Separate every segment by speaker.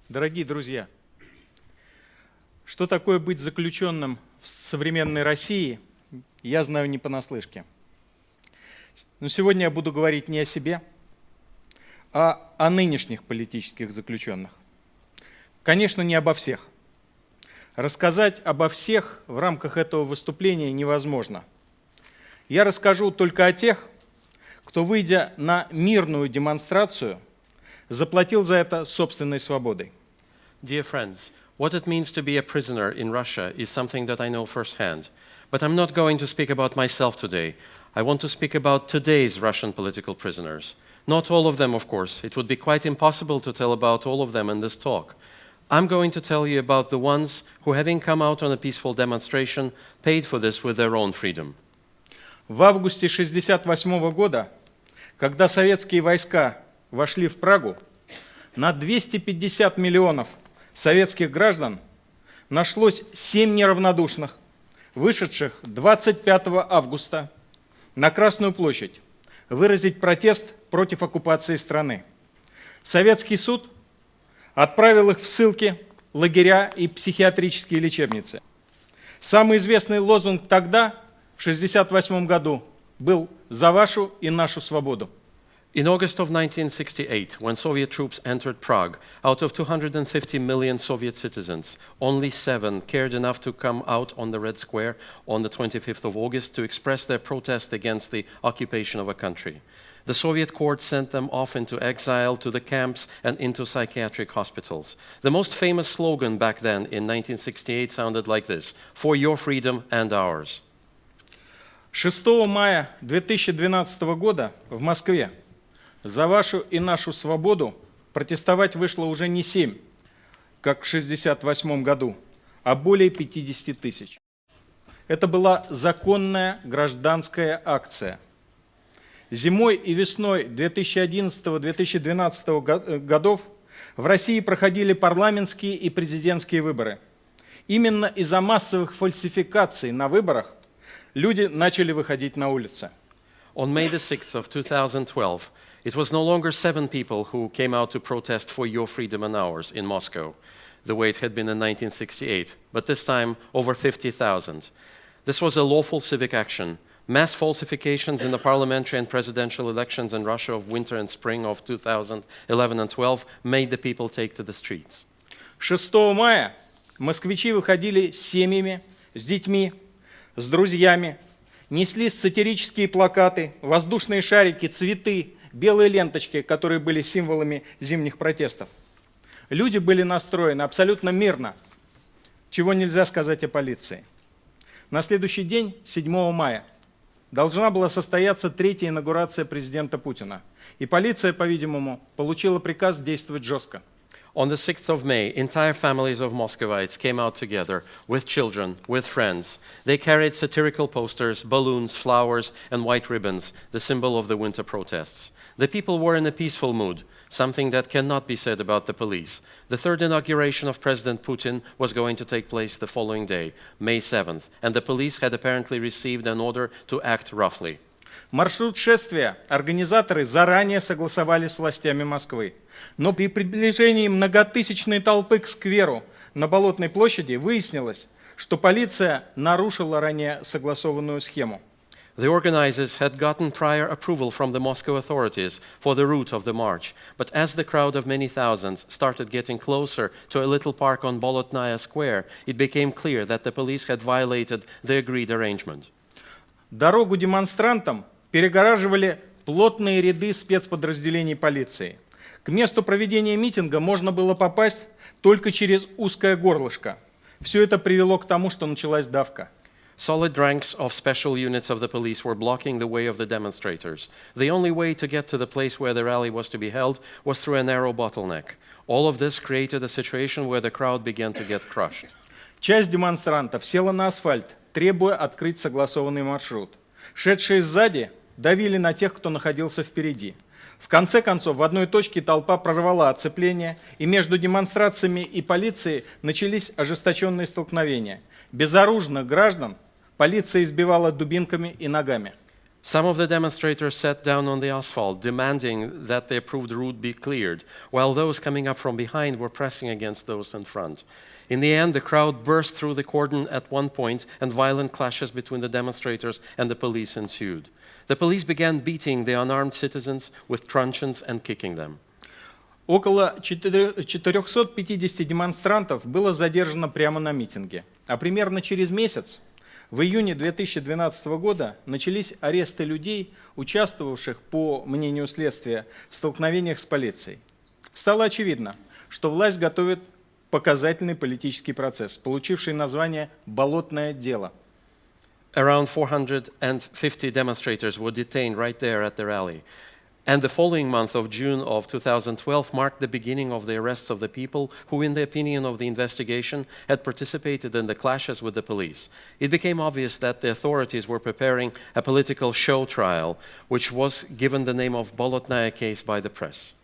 Speaker 1: Дорогие друзья, что такое быть заключенным в современной России, я знаю не понаслышке. Но сегодня я буду говорить не о себе, а о нынешних политических заключенных. Конечно, не обо всех. Рассказать обо всех в рамках этого выступления невозможно. Я расскажу только о тех, кто, выйдя на мирную демонстрацию, заплатил за это собственной свободой.
Speaker 2: Dear friends, what it means to be a prisoner in Russia is something that I know firsthand. But I'm not going to speak about myself today. I want to speak about today's Russian political prisoners. Not all of them, of course. It would be quite impossible to tell about all of them in this talk. I'm going to tell you about the ones who, having come out on a peaceful demonstration, paid for this with their own freedom.
Speaker 1: В августе 1968 года, когда советские войска вошли в Прагу, на 250 миллионов советских граждан нашлось 7 неравнодушных, вышедших 25 августа на Красную площадь выразить протест против оккупации страны. Советский суд отправил их в ссылки, лагеря и психиатрические лечебницы. Самый известный лозунг тогда, в 1968 году, был «За вашу и нашу свободу».
Speaker 2: In August of 1968, when Soviet troops entered Prague, out of 250 million Soviet citizens, only 7 cared enough to come out on the Red Square on the 25th of August to express their protest against the occupation of a country. The Soviet court sent them off into exile, to the camps, and into psychiatric hospitals. The most famous slogan back then in 1968 sounded like this: "For your freedom and ours."
Speaker 1: 6 мая 2012 года в Москве за вашу и нашу свободу протестовать вышло уже не 7, как в 1968 году, а более 50 тысяч. Это была законная гражданская акция. Зимой и весной 2011-2012 годов в России проходили парламентские и президентские выборы. Именно из-за массовых фальсификаций на выборах люди начали выходить на улицы.
Speaker 2: On May the 6th of 2012, it was no longer 7 people who came out to protest for your freedom and ours in Moscow, the way it had been in 1968, but this time over 50,000. This was a lawful civic action. Mass falsifications in the parliamentary and presidential elections in Russia of winter and spring of 2011 and 12 made the people take to the streets.
Speaker 1: 6 мая москвичи выходили с семьями, с детьми, с друзьями, несли сатирические плакаты, воздушные шарики, цветы, белые ленточки, которые были символами зимних протестов. Люди были настроены абсолютно мирно, чего нельзя сказать о полиции. На следующий день, 7 мая, должна была состояться 3-я инаугурация президента Путина. И полиция, по-видимому, получила приказ действовать жестко.
Speaker 2: On the 6th of May, entire families of Muscovites came out together, with children, with friends. They carried satirical posters, balloons, flowers, and white ribbons, the symbol of the winter protests. The people were in a peaceful mood, something that cannot be said about the police. The third inauguration of President Putin was going to take place the following day, May 7th, and the police had apparently received an order to act roughly.
Speaker 1: Маршрут шествия организаторы заранее согласовали с властями Москвы. Но при приближении многотысячной толпы к скверу на Болотной площади выяснилось, что полиция нарушила ранее согласованную схему.
Speaker 2: The organizers had gotten prior approval from the Moscow authorities for the route of the march, but as the crowd of many thousands started getting closer to a little park on Bolotnaya Square, it became clear that the police had violated the agreed arrangement.
Speaker 1: Дорогу демонстрантам перегораживали плотные ряды спецподразделений полиции. К месту проведения митинга можно было попасть только через узкое горлышко. Все это привело к тому, что началась давка.
Speaker 2: Solid ranks of special units of the police were blocking the way of the demonstrators. The only way to get to the place where the rally was to be held was through a narrow bottleneck. All of this created a situation where the crowd began to get crushed.
Speaker 1: Часть демонстрантов села на асфальт, требуя открыть согласованный маршрут. Шедшие сзади давили на тех, кто находился впереди. В конце концов, в одной точке толпа прорвала оцепление, и между демонстрациями и полицией начались ожесточенные столкновения. Безоружных граждан полиция избивала дубинками и ногами.
Speaker 2: Some of the demonstrators sat down on the asphalt, demanding that the approved route be cleared, while those coming up from behind were pressing against those in front. In the end, the crowd burst through the cordon at one point, and violent clashes between the demonstrators and the police ensued. The police began beating the unarmed citizens with truncheons and kicking them.
Speaker 1: Около 450 демонстрантов было задержано прямо на митинге. А примерно через месяц, в июне 2012 года, начались аресты людей, участвовавших, по мнению следствия, в столкновениях с полицией. Стало очевидно, что власть готовит показательный политический процесс, получивший название «болотное дело».
Speaker 2: Around 450 demonstrators were detained right there at the rally. And the following month of June of 2012 marked the beginning of the arrests of the people who, in the opinion of the investigation, had participated in the clashes with the police. It became obvious that the authorities were preparing a political show trial, which was given the name of Bolotnaya case by the press.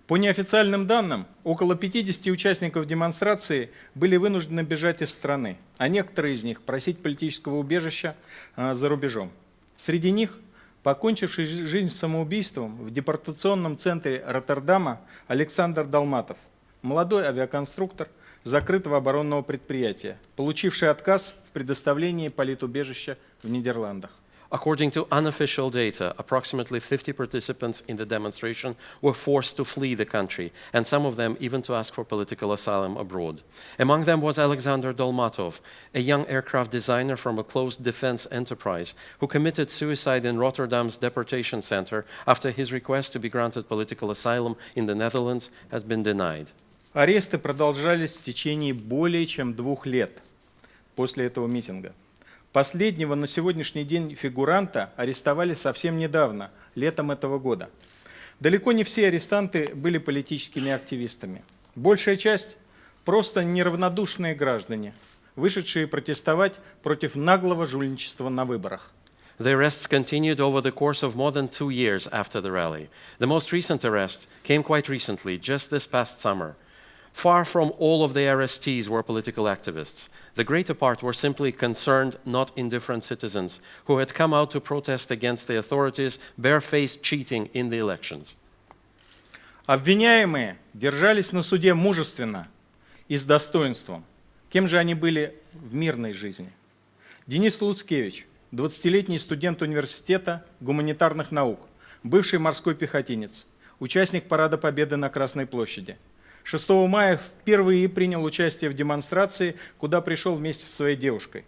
Speaker 1: По неофициальным данным, около 50 участников демонстрации были вынуждены бежать из страны, а некоторые из них просить политического убежища за рубежом. Среди них покончивший жизнь самоубийством в депортационном центре Роттердама Александр Долматов, молодой авиаконструктор закрытого оборонного предприятия, получивший отказ в предоставлении политубежища в Нидерландах.
Speaker 2: According to unofficial data, approximately 50 participants in the demonstration were forced to flee the country, and some of them even to ask for political asylum abroad. Among them was Alexander Dolmatov, a young aircraft designer from a closed defense enterprise who committed suicide in Rotterdam's deportation center after his request to be granted political asylum in the Netherlands has been denied.
Speaker 1: Аресты продолжались в течение более чем 2 лет после этого митинга. Последнего на сегодняшний день фигуранта арестовали совсем недавно, летом этого года. Далеко не все арестанты были политическими активистами. Большая часть – просто неравнодушные граждане, вышедшие протестовать против наглого жульничества на выборах.
Speaker 2: The arrests continued over the course of more than 2 years after the rally. The most recent arrest came quite recently, just this past summer. Far from all of the arrestees were political activists. The greater part were simply concerned, not indifferent citizens who had come out to protest against the authorities' barefaced cheating in the elections.
Speaker 1: Обвиняемые держались на суде мужественно и с достоинством. Кем же они были в мирной жизни? Денис Луцкевич, 20-летний студент университета гуманитарных наук, бывший морской пехотинец, участник Парада Победы на Красной площади. 6 мая впервые принял участие в демонстрации, куда пришел вместе со своей девушкой.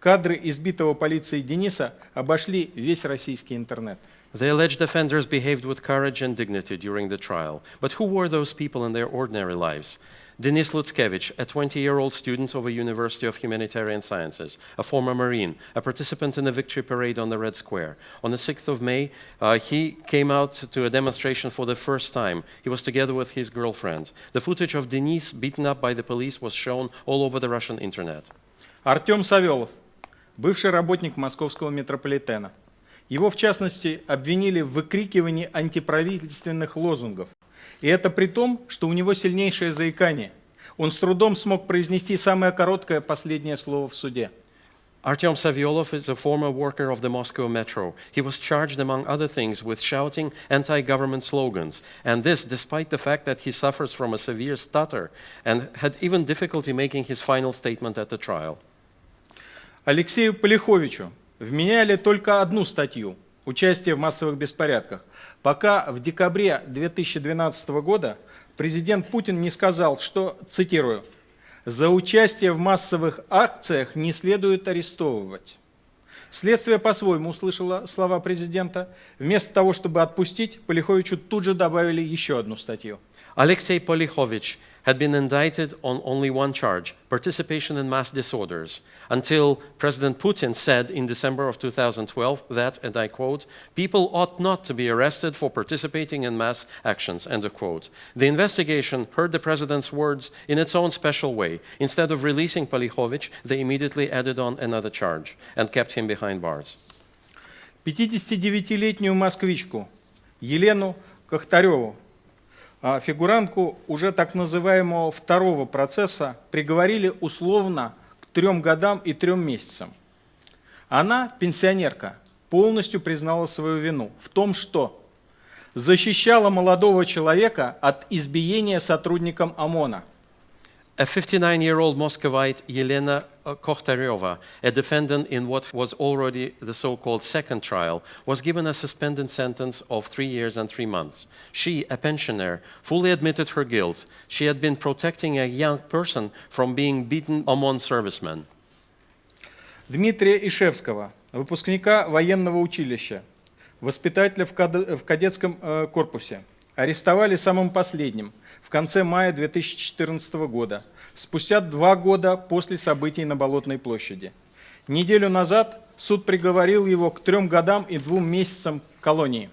Speaker 1: Кадры избитого полицией Дениса обошли весь российский интернет.
Speaker 2: The alleged offenders behaved with courage and dignity during the trial. But who were those people in their ordinary lives? Denis Lutskevich, a 20-year-old student of a University of Humanitarian Sciences, a former Marine, a participant in the Victory Parade on the Red Square. On the 6th of May, he came out to a demonstration for the first time. He was together with his girlfriend. The footage of Denis beaten up by the police was shown all over the Russian internet.
Speaker 1: Артем Савелов, бывший работник московского метрополитена. Его, в частности, обвинили в выкрикивании антиправительственных лозунгов. И это при том, что у него сильнейшее заикание. Он с трудом смог произнести самое короткое последнее слово в суде.
Speaker 2: Artyom Savyolov is a former worker of the Moscow metro. He was charged, among other things, with shouting anti-government slogans, and this despite the fact that he suffers from a severe stutter and had even difficulty making his final statement at the trial.
Speaker 1: Алексею Полиховичу вменяли только одну статью – участие в массовых беспорядках, пока в декабре 2012 года президент Путин не сказал, что, цитирую, «За участие в массовых акциях не следует арестовывать». Следствие по-своему услышало слова президента. Вместо того, чтобы отпустить, Полиховичу тут же добавили еще одну статью.
Speaker 2: Alexei Polyhovich had been indicted on only one charge, participation in mass disorders, until President Putin said in December of 2012 that, and I quote, "People ought not to be arrested for participating in mass actions," end of quote. The investigation heard the president's words in its own special way. Instead of releasing Polyhovich, they immediately added on another charge and kept him behind bars.
Speaker 1: 59-летнюю москвичку Елену Кохтореву, фигурантку уже так называемого второго процесса, приговорили условно к 3 годам и 3 месяцам. Она, пенсионерка, полностью признала свою вину в том, что защищала молодого человека от избиения сотрудником ОМОНа.
Speaker 2: A 59-year-old Muscovite, Yelena Kochtaryova, a defendant in what was already the so-called second trial, was given a suspended sentence of 3 years and 3 months. She, a pensioner, fully admitted her guilt. She had been protecting a young person from being beaten among servicemen.
Speaker 1: Дмитрия Ишевского, выпускника военного училища, воспитателя в кадетском корпусе, арестовали самым последним, в конце мая 2014 года, спустя 2 года после событий на Болотной площади. Неделю назад суд приговорил его к 3 годам и 2 месяцам колонии.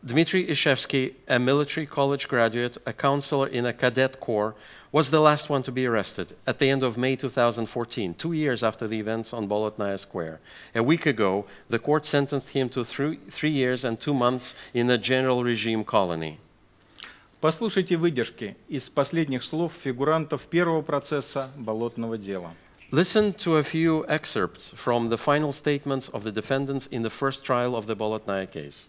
Speaker 2: Dmitry Ishevsky, a military college graduate, a counselor in a cadet corps, was the last one to be arrested at the end of May 2014, 2 years after the events on Bolotnaya Square. A week ago, the court sentenced him to 3 years and 2 months in a general regime colony.
Speaker 1: Послушайте выдержки из последних слов фигурантов первого процесса болотного дела.
Speaker 2: Listen to a few excerpts from the final statements of the defendants in the first trial of the Bolotnaya case.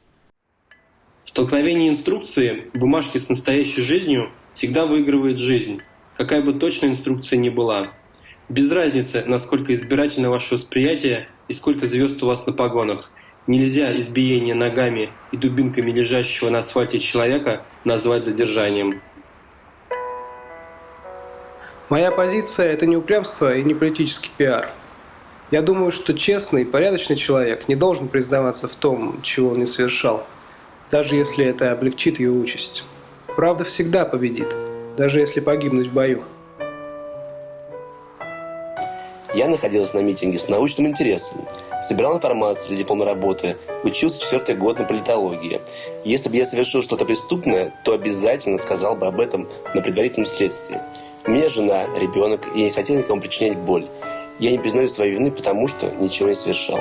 Speaker 3: В столкновении инструкции бумажки с настоящей жизнью всегда выигрывает жизнь, какая бы точная инструкция ни была. Без разницы, насколько избирательно ваше восприятие и сколько звезд у вас на погонах. Нельзя избиение ногами и дубинками лежащего на асфальте человека назвать задержанием.
Speaker 4: Моя позиция — это не упрямство и не политический пиар. Я думаю, что честный, порядочный человек не должен признаваться в том, чего он не совершал, даже если это облегчит его участь. Правда всегда победит, даже если погибнуть в бою.
Speaker 5: Я находился на митинге с научным интересом, собирал информацию для дипломной работы, учился 4-й год на политологии. Если бы я совершил что-то преступное, то обязательно сказал бы об этом на предварительном следствии. У меня жена, ребенок, и я не хотел никому причинять боль. Я не признаю своей вины, потому что ничего не совершал.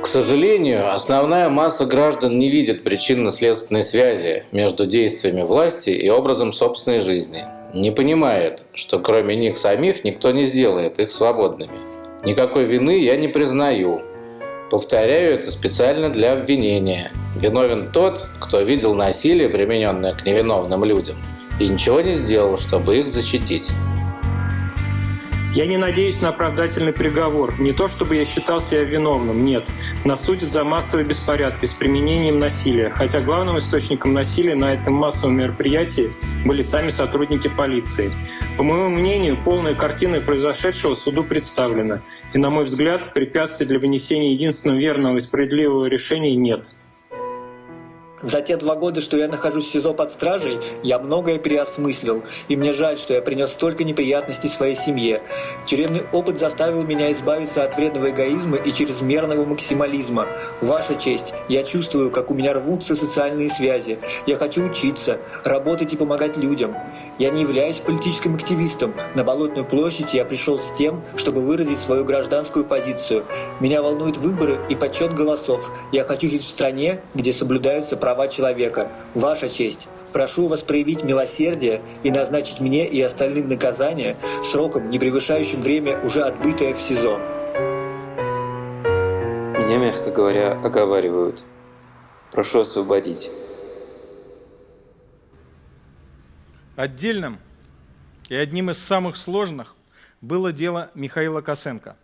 Speaker 6: К сожалению, основная масса граждан не видит причинно-следственной связи между действиями власти и образом собственной жизни. Не понимает, что кроме них самих никто не сделает их свободными. Никакой вины я не признаю. Повторяю это специально для обвинения. Виновен тот, кто видел насилие, примененное к невиновным людям, и ничего не сделал, чтобы их защитить.
Speaker 7: Я не надеюсь на оправдательный приговор. Не то чтобы я считал себя виновным, нет. Нас судят за массовые беспорядки с применением насилия, хотя главным источником насилия на этом массовом мероприятии были сами сотрудники полиции. По моему мнению, полная картина произошедшего суду представлена, и, на мой взгляд, препятствий для вынесения единственно верного и справедливого решения нет.
Speaker 8: За те 2 года, что я нахожусь в СИЗО под стражей, я многое переосмыслил, и мне жаль, что я принес столько неприятностей своей семье. Тюремный опыт заставил меня избавиться от вредного эгоизма и чрезмерного максимализма. Ваша честь, я чувствую, как у меня рвутся социальные связи. Я хочу учиться, работать и помогать людям. Я не являюсь политическим активистом. На Болотную площадь я пришел с тем, чтобы выразить свою гражданскую позицию. Меня волнуют выборы и подсчет голосов. Я хочу жить в стране, где соблюдаются права человека. Ваша честь, прошу вас проявить милосердие и назначить мне и остальным наказание сроком, не превышающим время, уже отбытое в СИЗО.
Speaker 9: Меня, мягко говоря, оговаривают. Прошу освободить.
Speaker 1: Отдельным и одним из самых сложных было дело Михаила Косенко.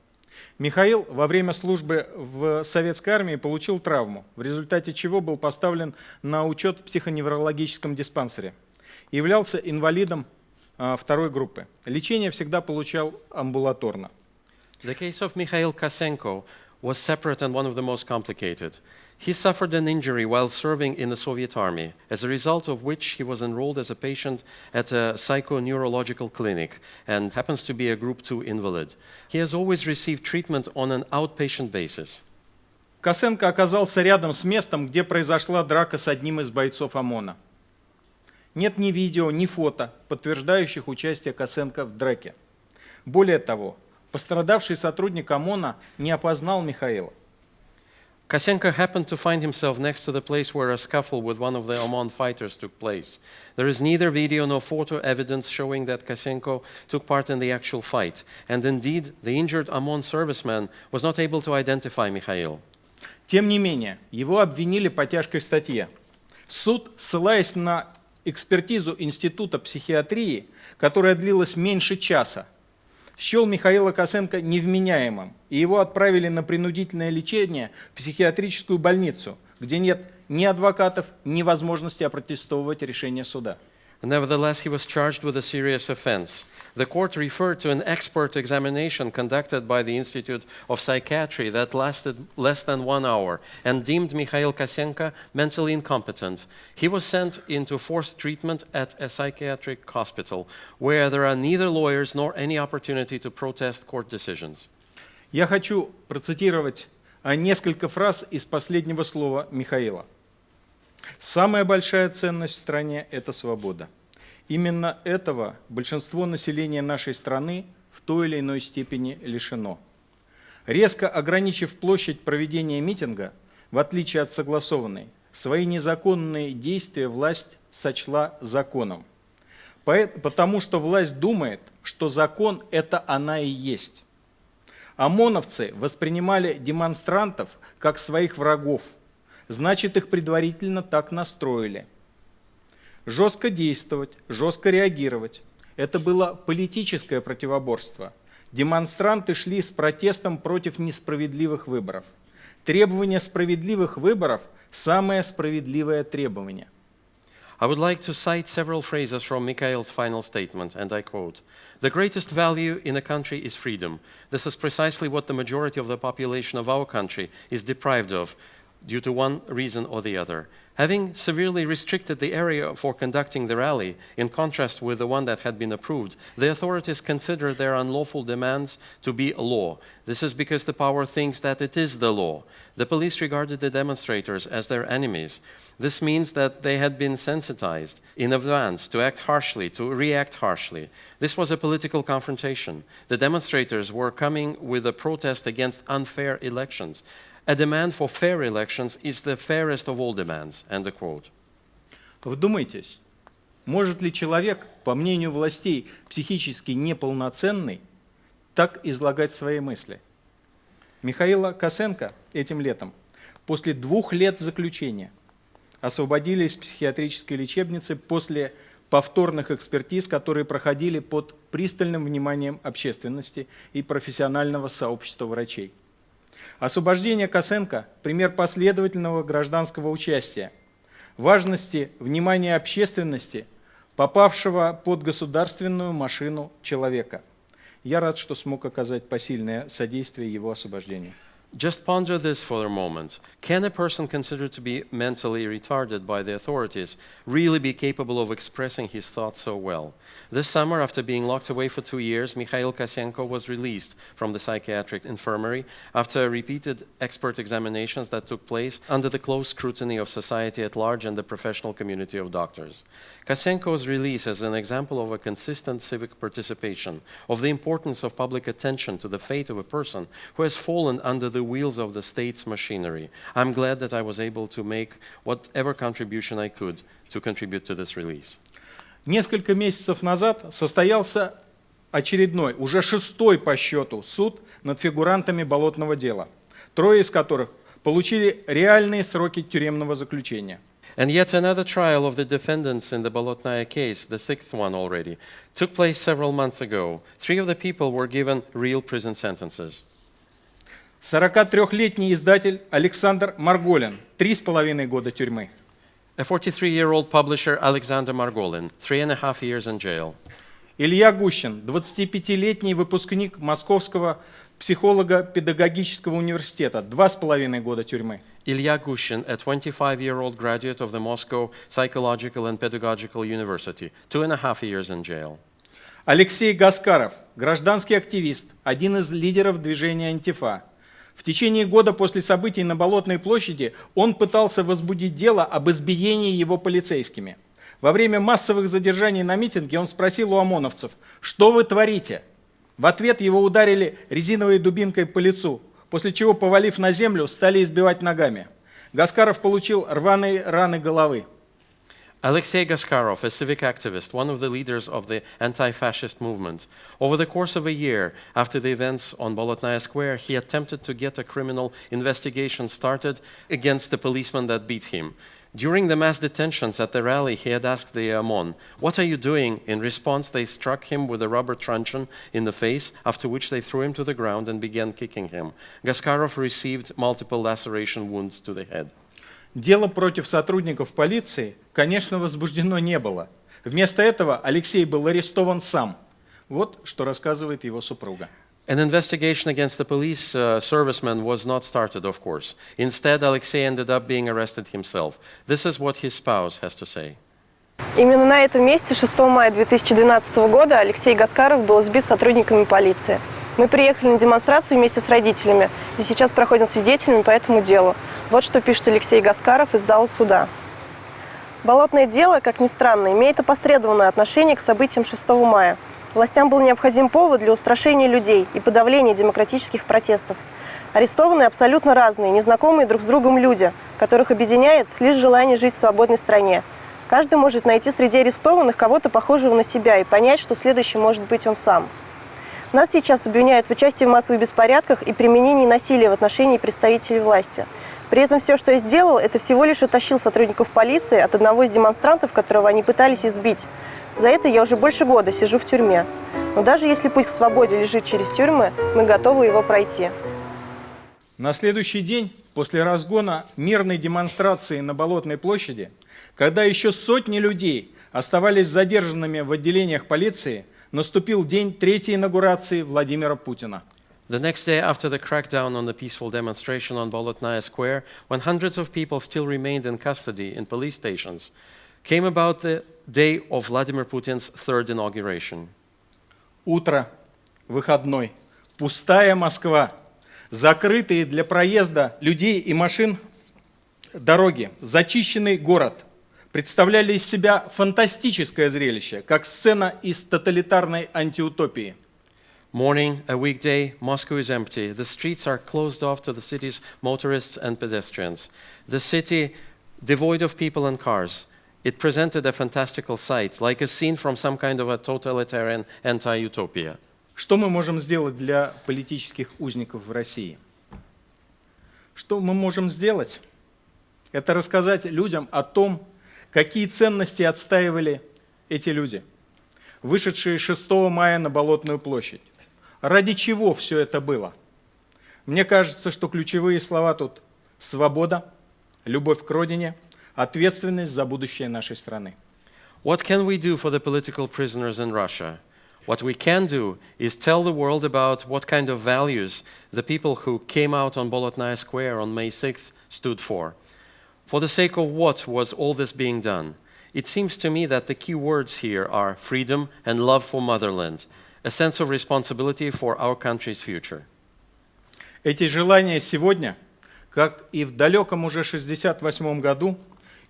Speaker 1: Михаил во время службы в советской армии получил травму, в результате чего был поставлен на учет в психоневрологическом диспансере. Являлся инвалидом 2-й группы. Лечение всегда получал амбулаторно.
Speaker 2: The case of Mikhail Khodorkovsky was separate and one of the most complicated. He suffered an injury while serving in the Soviet army, as a result of which he was enrolled as a patient at a psychoneurological clinic and happens to be a Group 2 invalid. He has always received treatment on an outpatient basis.
Speaker 1: Косенко оказался рядом с местом, где произошла драка с одним из бойцов ОМОНа. Нет ни видео, ни фото, подтверждающих участие Косенко в драке. Более того, пострадавший сотрудник ОМОНа не опознал Михаила.
Speaker 2: Kosenko happened to find himself next to the place where a scuffle with one of the OMON fighters took place. There is neither video nor photo evidence showing that Kosenko took part in the actual fight, and indeed, the injured OMON serviceman was not able to identify Mikhail.
Speaker 1: Тем не менее, его обвинили по тяжкой статье. Суд, ссылаясь на экспертизу Института психиатрии, которая длилась меньше часа, счел Михаила Косенко невменяемым, и его отправили на принудительное лечение в психиатрическую больницу, где нет ни адвокатов, ни возможности опротестовывать решение суда.
Speaker 2: Nevertheless, he was charged with a serious offense. The court referred to an expert examination conducted by the Institute of Psychiatry that lasted less than 1 hour and deemed Mikhail Kosenko mentally incompetent. He was sent into forced treatment at a psychiatric hospital where there are neither lawyers nor any opportunity to protest court decisions.
Speaker 1: Я хочу процитировать несколько фраз из последнего слова Михаила. «Самая большая ценность в стране – это свобода. Именно этого большинство населения нашей страны в той или иной степени лишено. Резко ограничив площадь проведения митинга, в отличие от согласованной, свои незаконные действия власть сочла законом. Потому что власть думает, что закон – это она и есть. ОМОНовцы воспринимали демонстрантов как своих врагов, значит, их предварительно так настроили. Жестко действовать, жестко реагировать – это было политическое противоборство. Демонстранты шли с протестом против несправедливых выборов. Требование справедливых выборов – самое справедливое требование.
Speaker 2: I would like to cite several phrases from Mikhail's final statement, and I quote, "The greatest value in a country is freedom. This is precisely what the majority of the population of our country is deprived of due to one reason or the other. Having severely restricted the area for conducting the rally, in contrast with the one that had been approved, the authorities consider their unlawful demands to be a law. This is because the power thinks that it is the law. The police regarded the demonstrators as their enemies. This means that they had been sensitized in advance to act harshly, to react harshly. This was a political confrontation. The demonstrators were coming with a protest against unfair elections. A demand for fair elections is the fairest of all demands." End of quote.
Speaker 1: Вдумайтесь, может ли человек, по мнению властей, психически неполноценный, так излагать свои мысли? Михаила Косенко этим летом, после 2 лет заключения, освободили из психиатрической лечебницы после повторных экспертиз, которые проходили под пристальным вниманием общественности и профессионального сообщества врачей. Освобождение Косенко – пример последовательного гражданского участия, важности внимания общественности, попавшего под государственную машину человека. Я рад, что смог оказать посильное содействие его освобождению.
Speaker 2: Just ponder this for a moment. Can a person considered to be mentally retarded by the authorities really be capable of expressing his thoughts so well? This summer, after being locked away for 2 years, Mikhail Kosenko was released from the psychiatric infirmary after repeated expert examinations that took place under the close scrutiny of society at large and the professional community of doctors. Kosenko's release is an example of a consistent civic participation, of the importance of public attention to the fate of a person who has fallen under the wheels of the state's machinery. I'm glad that I was able to make whatever contribution I could to contribute to this release.
Speaker 1: Несколько месяцев назад состоялся очередной, уже 6-й по счету, суд над фигурантами болотного дела, 3 из которых получили реальные сроки тюремного заключения.
Speaker 2: And yet another trial of the defendants in the Bolotnaya case, the 6th one already, took place several months ago. 3 of the people were given real prison sentences.
Speaker 1: 43-летний издатель Александр Марголин, 3,5 года тюрьмы.
Speaker 2: A 43-year-old publisher, Alexander Margolin, 3.5 years in jail.
Speaker 1: Илья Гущин, 25-летний выпускник Московского психолого-педагогического университета, 2,5 года тюрьмы.
Speaker 2: Ilya Gushin, a 25-year-old graduate of the Moscow Psychological and Pedagogical University, 2.5 years in jail.
Speaker 1: Алексей Гаскаров, гражданский активист, один из лидеров движения «Антифа». В течение года после событий на Болотной площади он пытался возбудить дело об избиении его полицейскими. Во время массовых задержаний на митинге он спросил у ОМОНовцев: «Что вы творите?». В ответ его ударили резиновой дубинкой по лицу, после чего, повалив на землю, стали избивать ногами. Гаскаров получил рваные раны головы.
Speaker 2: Alexei Gaskarov, a civic activist, one of the leaders of the anti-fascist movement, over the course of a year after the events on Bolotnaya Square, he attempted to get a criminal investigation started against the policeman that beat him. During the mass detentions at the rally, he had asked the OMON, "What are you doing?" In response, they struck him with a rubber truncheon in the face, after which they threw him to the ground and began kicking him. Gaskarov received multiple laceration wounds to the head.
Speaker 1: Дело против сотрудников полиции, конечно, возбуждено не было. Вместо этого Алексей был арестован сам. Вот что рассказывает его супруга.
Speaker 2: An investigation against the police serviceman was not started, of course. Instead, Alexei ended up being arrested himself. This is what his spouse has to say.
Speaker 10: Именно на этом месте 6 мая 2012 года Алексей Гаскаров был избит сотрудниками полиции. Мы приехали на демонстрацию вместе с родителями и сейчас проходим свидетелями по этому делу. Вот что пишет Алексей Гаскаров из зала суда. Болотное дело, как ни странно, имеет опосредованное отношение к событиям 6 мая. Властям был необходим повод для устрашения людей и подавления демократических протестов. Арестованы абсолютно разные, незнакомые друг с другом люди, которых объединяет лишь желание жить в свободной стране. Каждый может найти среди арестованных кого-то похожего на себя и понять, что следующим может быть он сам. Нас сейчас обвиняют в участии в массовых беспорядках и применении насилия в отношении представителей власти. При этом все, что я сделал, это всего лишь оттащил сотрудников полиции от одного из демонстрантов, которого они пытались избить. За это я уже больше года сижу в тюрьме. Но даже если путь к свободе лежит через тюрьмы, мы готовы его пройти.
Speaker 1: На следующий день, после разгона мирной демонстрации на Болотной площади, когда еще сотни людей оставались задержанными в отделениях полиции, наступил день третьей инаугурации Владимира Путина.
Speaker 2: The next day after the crackdown on the peaceful demonstration on Bolotnaya Square, when hundreds of people still remained in custody in police stations, came about the day of Vladimir Putin's third inauguration.
Speaker 1: Утро, выходной, пустая Москва, закрытые для проезда людей и машин дороги, зачищенный город представляли из себя фантастическое зрелище, как сцена из тоталитарной антиутопии.
Speaker 2: Morning, a weekday, Moscow is empty. The streets are closed off to the city's motorists and pedestrians. The city devoid of people and cars. It presented a fantastical sight, like a scene from some kind of a totalitarian anti-utopia.
Speaker 1: Что мы можем сделать для политических узников в России? Что мы можем сделать? Это рассказать людям о том, какие ценности отстаивали эти люди, вышедшие 6 мая на Болотную площадь. Ради чего все это было? Мне кажется, что ключевые слова тут – свобода, любовь к родине, ответственность за будущее нашей страны.
Speaker 2: What can we do for the political prisoners in Russia? What we can do is tell the world about what kind of values the people who came out on Bolotnaya Square on May 6th stood for. For the sake of what was all this being done? It seems to me that the key words here are freedom and love for motherland, a sense of responsibility for our country's future.
Speaker 1: Эти желания сегодня, как и в далеком уже 1968 году,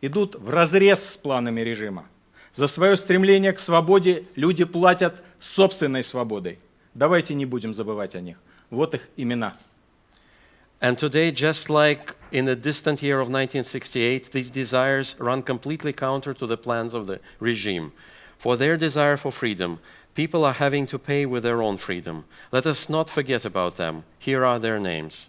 Speaker 1: идут вразрез с планами режима. За свое стремление к свободе люди платят собственной свободой. Давайте не будем забывать о них. Вот их имена.
Speaker 2: And today, just like in the distant year of 1968, these desires run completely counter to the plans of the regime. For their desire for freedom, people are having to pay with their own freedom. Let us not forget about them. Here are their names.